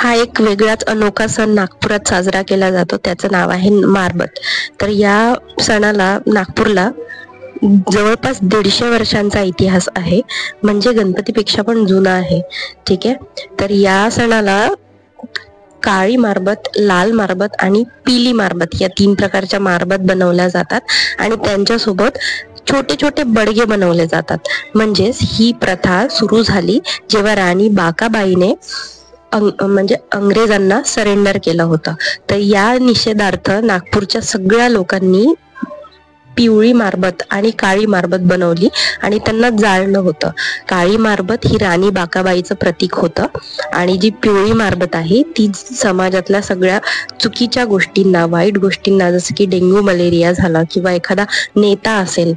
हा एक वेगळाच अनोखा सण नागपुरात साजरा केला जातो. त्याचं नाव आहे मारबत. तर या सणाला नागपूरला जवळपास 150 वर्षांचा इतिहास आहे, म्हणजे गणपतीपेक्षा पण जुना आहे. ठीक आहे. तर या सणाला काळी मारबत, लाल मारबत आणि पिली मारबत या 3 प्रकारच्या मारबत बनवल्या जातात आणि त्यांच्यासोबत छोटे छोटे बडगे बनवले जातात. म्हणजेच ही प्रथा सुरू झाली जेव्हा राणी बाकाबाईने म्हणजे अंग्रेजांना सरेंडर केलं होतं. तर या निषेधार्थ नागपूरच्या सगळ्या लोकांनी पिवळी मारबत आणि काळी मारबत बनवली आणि त्यांना जाळलं होतं. काळी मारबत ही राणी बाकाबाईचं प्रतीक होतं आणि जी पिवळी मारबत आहे ती समाजातल्या सगळ्या चुकीच्या गोष्टींना, वाईट गोष्टींना, जसं की डेंग्यू मलेरिया झाला किंवा एखादा नेता असेल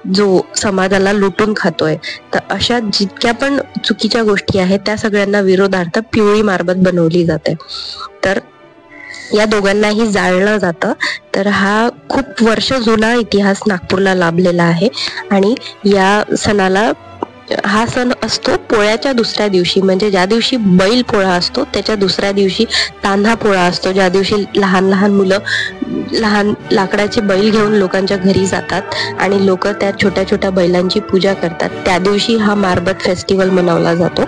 जो समाजाला लुटून खातोय, तर अशा जितक्या पण चुकीच्या गोष्टी आहेत त्या सगळ्यांना विरोधार्थ पिवळी मारबत बनवली जाते. तर या दोघांनाही जाळलं जातं. तर हा खूप वर्ष जुना इतिहास नागपूरला लाभलेला आहे आणि या सणाला हा सण असतो पोळ्याच्या दुसऱ्या दिवशी, म्हणजे ज्या दिवशी बैल पोळा असतो त्याच्या दुसऱ्या दिवशी तान्हा पोळा असतो, ज्या दिवशी लहान लहान मुलं लहान लाकडाचे बैल घेऊन लोकांच्या घरी जातात आणि लोक त्या छोट्या छोट्या बैलांची पूजा करतात. त्या दिवशी हा मारबत फेस्टिवल मनवला जातो.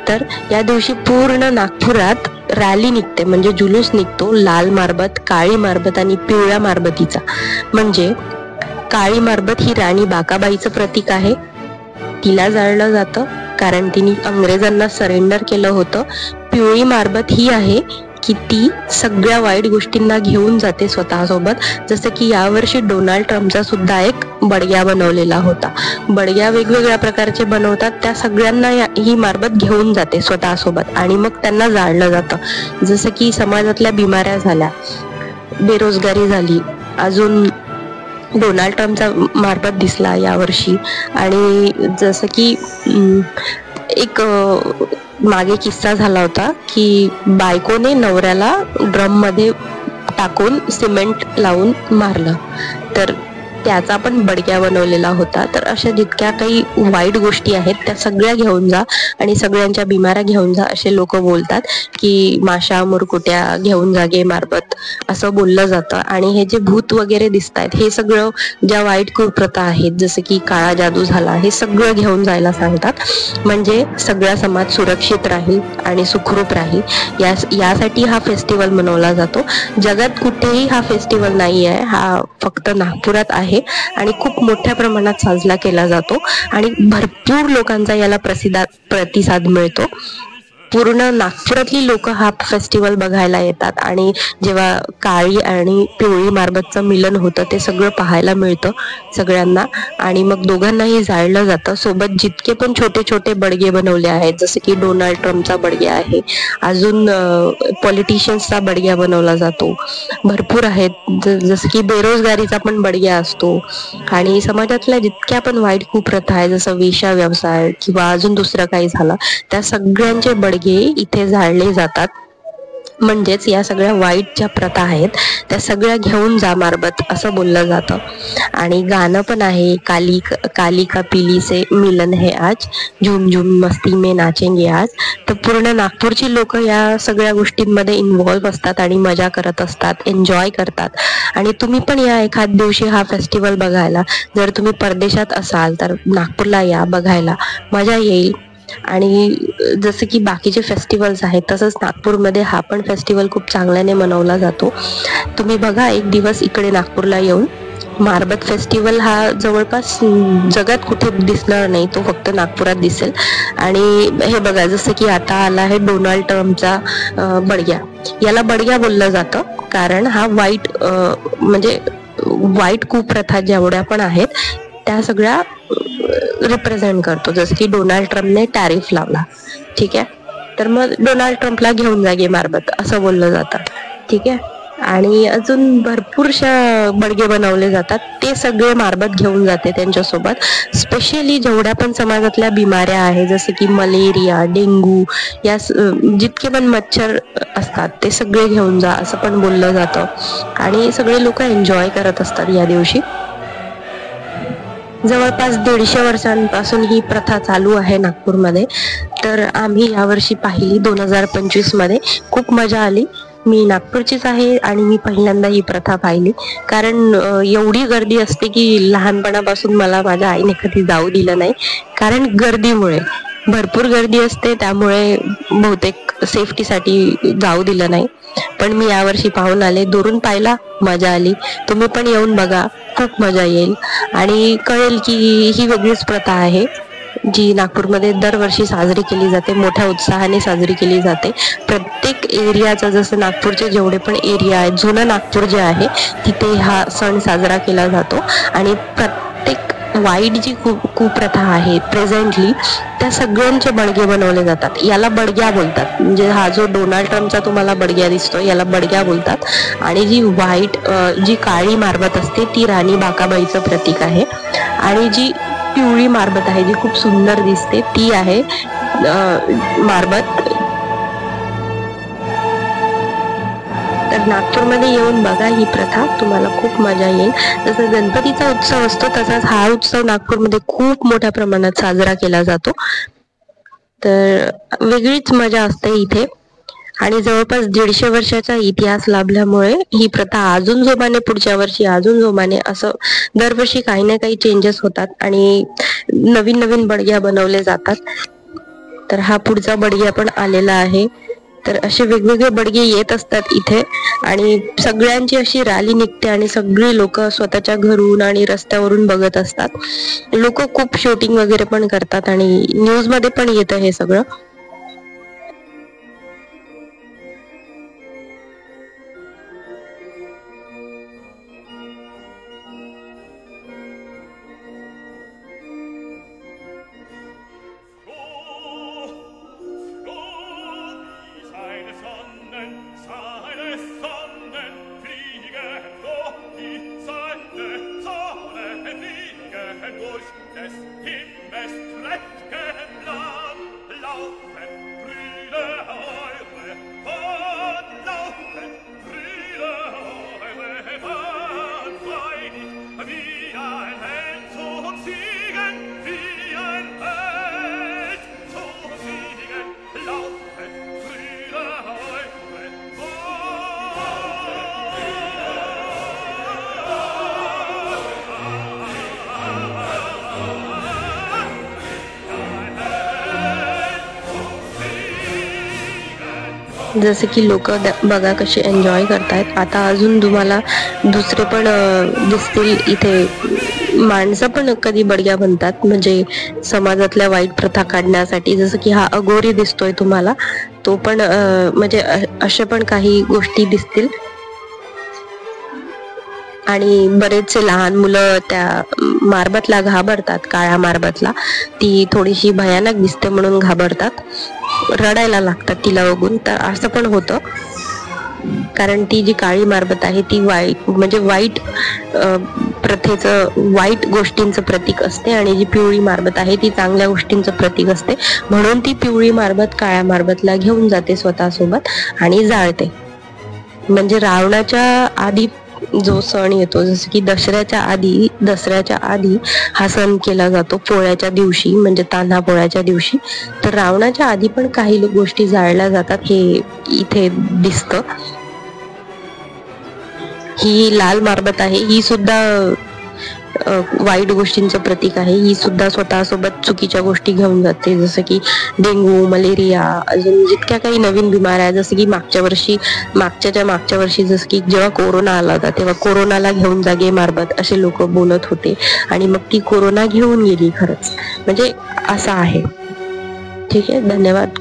तर या दिवशी पूर्ण नागपुरात रॅली निघते, म्हणजे जुलूस निघतो लाल मारबत, काळी मारबत आणि पिवळ्या मारबतीचा. म्हणजे काळी मारबत ही राणी बाकाबाईचं प्रतीक आहे, तिला जाळलं जातं कारण तिने अंग्रेजांना सरेंडर केलं होतं. पिवळी मारबत ही आहे की ती सगळ्या वाईट गोष्टींना घेऊन जाते स्वतःसोबत. जसं की यावर्षी डोनाल्ड ट्रम्पचा सुद्धा एक बडग्या बनवलेला होता. बडग्या वेगवेगळ्या प्रकारचे बनवतात, त्या सगळ्यांना ही मारबत घेऊन जाते स्वतःसोबत आणि मग त्यांना जाळलं जातं. जसं की समाजातल्या बिमाऱ्या झाल्या, बेरोजगारी झाली, अजून डोनाल्ड ट्रम्पचा मारबत दिसला यावर्षी. आणि जसं की एक मागे किस्सा झाला होता की बायकोने नवऱ्याला ड्रम मध्ये टाकून सिमेंट लावून मारलं, तर त्याचा पण बडग्या बनवलेला होता. तर अशा जितक्या काही वाईट गोष्टी आहेत त्या सगळ्या घेऊन जा आणि सगळ्यांच्या बिमाऱ्या घेऊन जा असे लोक बोलतात की माशा मुरकुट्या घेऊन जा गे मारबत असं बोललं जातं. आणि हे जे भूत वगैरे दिसत आहेत हे सगळं ज्या वाईट कुप्रथा आहेत, जसं की काळा जादू झाला, हे सगळं घेऊन जायला सांगतात. म्हणजे सगळा समाज सुरक्षित राहील आणि सुखरूप राहील यासाठी हा फेस्टिवल मनवला जातो. जगात कुठेही हा फेस्टिवल नाही आहे, हा फक्त नागपुरात आहे आणि खूप मोठ्या प्रमाणात साजरा केला जातो आणि भरपूर लोकांचा याला प्रतिसाद मिळतो. पूर्ण नागपुरातली लोक हा फेस्टिवल बघायला येतात आणि जेव्हा काळी आणि पिवळी मारबतचं मिलन होतं ते सगळं पाहायला मिळतं सगळ्यांना. आणि मग दोघांनाही जाळलं जातं. सोबत जितके पण छोटे छोटे बडगे बनवले आहेत, जसं की डोनाल्ड ट्रम्पचा बडग्या आहे, अजून पॉलिटिशियन्सचा बडग्या बनवला जातो, भरपूर आहेत. जसं की बेरोजगारीचा पण बडग्या असतो आणि समाजातल्या जितक्या पण वाईट कुप्रथा आहे, जसं वेश्या व्यवसाय किंवा अजून दुसरं काही झालं, त्या सगळ्यांचे बडगे इथे जाळले जातात. म्हणजेच या सगळ्या वाईट ज्या प्रथा आहेत त्या सगळ्या घेऊन जा मारबत असं बोललं जातं. आणि गाणं पण आहे, काली का पिली से मिलन है आज, झूम झूम मस्ती में नाचेंगे आज. तर पूर्ण नागपूरची लोक या सगळ्या गोष्टींमध्ये इन्व्हॉल्व्ह असतात आणि मजा करत असतात, एन्जॉय करतात. आणि तुम्ही पण या एखाद दिवशी हा फेस्टिवल बघायला, जर तुम्ही परदेशात असाल तर नागपूरला या बघायला, मजा येईल. आणि जसं की बाकीचे फेस्टिवल्स आहेत तसंच नागपूरमध्ये हा पण फेस्टिवल खूप चांगल्याने मनवला जातो. तुम्ही बघा एक दिवस इकडे नागपूरला येऊन. मारबत फेस्टिवल हा जवळपास जगात कुठे दिसणार नाही, तो फक्त नागपुरात दिसेल. आणि हे बघा, जसं की आता आला आहे डोनाल्ड ट्रम्पचा बडग्या. याला बडग्या बोललं जातं कारण हा वाईट म्हणजे वाईट कुप्रथा जेवढ्या पण आहेत त्या सगळ्या रिप्रेझेंट करतो. जसं की डोनाल्ड ट्रम्पने टॅरिफ लावला, ठीक आहे, तर मग डोनाल्ड ट्रम्पला घेऊन जागे मारबत असं बोललं जातं. ठीक आहे. आणि अजून भरपूरशा बडगे बनवले जातात, ते सगळे मारबत घेऊन जाते त्यांच्यासोबत. स्पेशली जेवढ्या पण समाजातल्या बिमाऱ्या आहेत, जसं की मलेरिया, डेंग्यू, या जितके पण मच्छर असतात ते सगळे घेऊन जा असं पण बोललं जातं. आणि सगळे लोक एन्जॉय करत असतात या दिवशी. जवळपास 150 वर्षांपासून ही प्रथा चालू आहे नागपूरमध्ये. तर आम्ही यावर्षी पाहिली 2025 मध्ये. खूप मजा आली. मी नागपूरचीच आहे आणि मी पहिल्यांदा ही प्रथा पाहिली. कारण एवढी गर्दी असते की लहानपणापासून मला माझ्या आईने कधी जाऊ दिलं नाही, कारण गर्दीमुळे भरपूर गर्दी असते, त्यामुळे बहुतेक सेफ्टीसाठी जाऊ दिलं नाही. पण मी यावर्षी पाहून आले, दुरून पाहिला, मजा आली. तुम्ही पण येऊन बघा, खूप मजा येईल आणि कळेल की ही वेगळीच प्रथा आहे जी नागपूरमध्ये दरवर्षी साजरी केली जाते, मोठ्या उत्साहाने साजरी केली जाते. प्रत्येक एरियाचा, जसं नागपूरचे जेवढे पण एरिया आहेत, जुनं नागपूर जे आहे तिथे हा सण साजरा केला जातो. आणि प्रत्येक वाईट जी कुप्रथा आहे प्रेझेंटली, त्या सगळ्यांचे बडगे बनवले जातात. याला बडग्या बोलतात. म्हणजे हा जो डोनाल्ड ट्रम्पचा तुम्हाला बडग्या दिसतो, याला बडग्या बोलतात. आणि जी व्हाईट जी काळी मारबत असते ती राणी बाकाबाईचं प्रतीक आहे. आणि जी पिवळी मारबत आहे, जी खूप सुंदर दिसते, ती आहे मारबत. तर नागपूरमध्ये येऊन बघा ही प्रथा, तुम्हाला खूप मजा येईल. जसं गणपतीचा उत्सव असतो तसाच हा उत्सव नागपूरमध्ये खूप मोठ्या प्रमाणात साजरा केला जातो. तर वेगळीच मजा असते इथे. आणि जवळपास 150 वर्षाचा इतिहास लाभल्यामुळे ही प्रथा अजून जोमाने, पुढच्या वर्षी अजून जोमाने, असं दरवर्षी काही ना काही चेंजेस होतात आणि नवीन नवीन बडग्या बनवले जातात. तर हा पुढचा बडग्या पण आलेला आहे. तर असे वेगवेगळे बडगे येत असतात इथे आणि सगळ्यांची अशी रॅली निघते आणि सगळी लोक स्वतःच्या घरून आणि रस्त्यावरून बघत असतात. लोक खूप शूटिंग वगैरे पण करतात आणि न्यूज मध्ये पण येतं हे सगळं. जसे की लोक बघा कसे एन्जॉय करतायत. आता अजून तुम्हाला दुसरे पण दिसतील इथे. माणसं पण कधी बडग्या बनतात, म्हणजे समाजातल्या वाईट प्रथा काढण्यासाठी. जसं की हा अघोरी दिसतोय तुम्हाला, तो पण म्हणजे अशा पण काही गोष्टी दिसतील. आणि बरेचसे लहान मुलं त्या मारबतला घाबरतात, काळ्या मारबतला. ती थोडीशी भयानक दिसते म्हणून घाबरतात, रडायला लागतात तिला बघून. तर असं पण होतं, कारण ती जी काळी मारबत आहे ती वाईट, म्हणजे वाईट प्रथेचं, वाईट गोष्टींचं प्रतीक असते. आणि जी पिवळी मारबत आहे ती चांगल्या गोष्टींचं प्रतीक असते. म्हणून ती पिवळी मारबत काळ्या मारबतला घेऊन जाते स्वतःसोबत आणि जाळते. म्हणजे रावणाच्या आधी जो सण येतो, जसं की दसऱ्याच्या आधी हा सण केला जातो, पोळ्याच्या दिवशी, म्हणजे तान्हा पोळ्याच्या दिवशी. तर रावणाच्या आधी पण काही गोष्टी जाळल्या जातात, हे इथे दिसतं. ही लाल मारबत आहे, ही सुद्धा वाईट गोष्टींचं प्रतीक आहे. ही सुद्धा स्वतःसोबत चुकीच्या गोष्टी घेऊन जाते, जसं की डेंग्यू, मलेरिया, अजून जितक्या काही नवीन बिमाऱ्या. जसं की मागच्या वर्षी जसं की जेव्हा कोरोना आला होता, तेव्हा कोरोनाला घेऊन जागे मारबत असे लोक बोलत होते आणि मग ती कोरोना घेऊन गेली. खरंच म्हणजे असं आहे. ठीक आहे, धन्यवाद.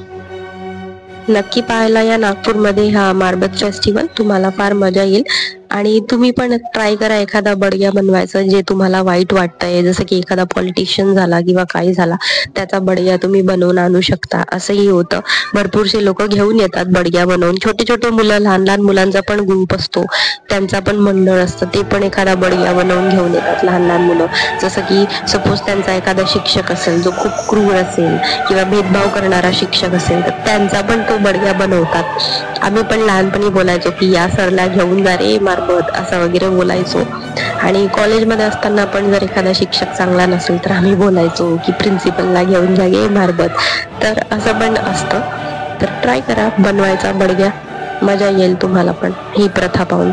नक्की पाहायला या नागपूरमध्ये हा मारबत फेस्टिवल, तुम्हाला फार मजा येईल. आणि तुम्ही पण ट्राय करा एखादा बडग्या बनवायचं जे तुम्हाला वाईट वाटतंय. जसं की एखादा पॉलिटिशियन झाला किंवा काही झाला, त्याचा बडग्या तुम्ही बनवून आणू शकता. असंही होतं, भरपूरसे लोक घेऊन येतात बडग्या बनवून. छोटे छोटे मुलं, लहान मुलांचा पण ग्रुप असतो, त्यांचा पण मंडळ असतं, ते पण एखादा बडग्या बनवून घेऊन येतात, लहान मुलं. जसं की सपोज त्यांचा एखादा शिक्षक असेल जो खूप क्रूर असेल किंवा भेदभाव करणारा शिक्षक असेल, तर त्यांचा पण तो बडग्या बनवतात. आम्ही पण लहानपणी बोलायचो की या सरला घेऊन जा रे मारबत मारबत असं वगैरे बोलायचो. आणि कॉलेजमध्ये असताना पण जर एखादा शिक्षक चांगला नसेल तर आम्ही बोलायचो की प्रिन्सिपलला घेऊन जा गे मारबत. तर असं पण असतं. तर ट्राय करा बनवायचा बडग्या, मजा येईल तुम्हाला पण ही प्रथा पाहून.